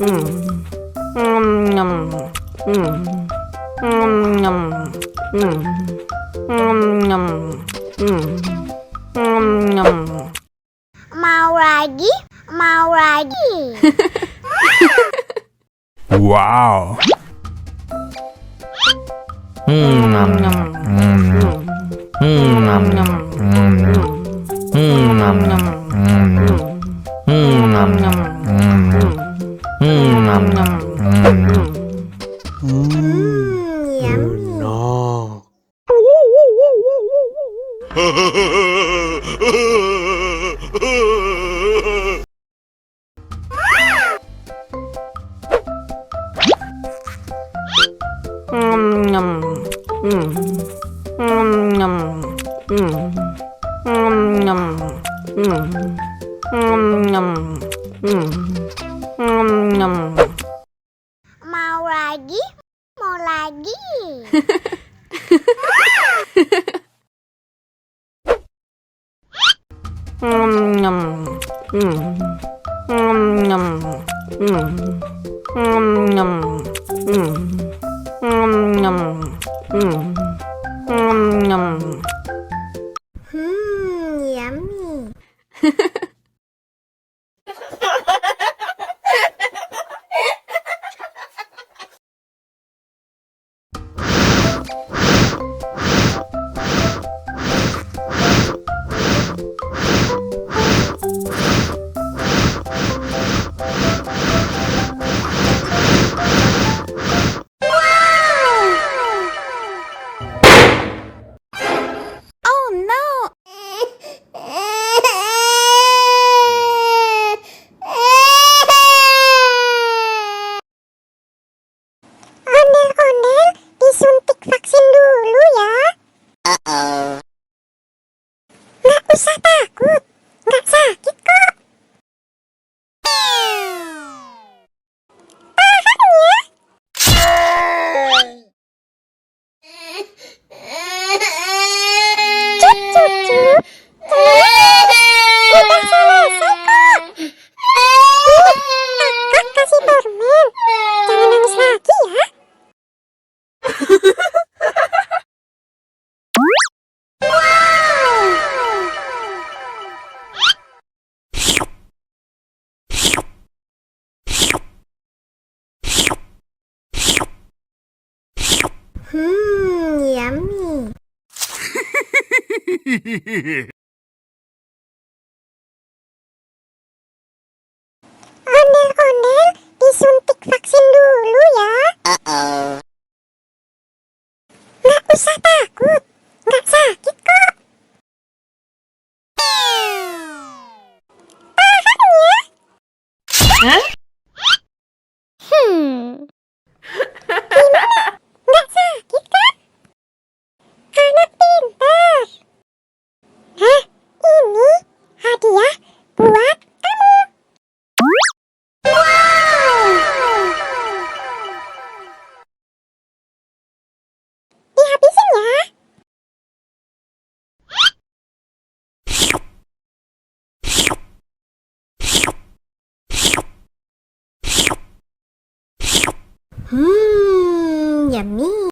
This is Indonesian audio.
Mau lagi? Mau lagi? Wow. Mau lagi? Mau lagi? Yummy. Oh no. Ondel-ondel disuntik vaksin dulu ya. Nggak usah takut, nggak sakit kok. Tahan ya. Cup cup cup. Udah selesai kok. Kakak kasih permen. Jangan nangis lagi ya. Yummy. Ondel-ondel disuntik vaksin dulu ya. Nggak usah takut, nggak sakit kok. Tahan ya. Gimana? Nggak sakit kan? Anak pintar. Hah? Ini hadiah buat kamu. Dihabisin ya. Yummy.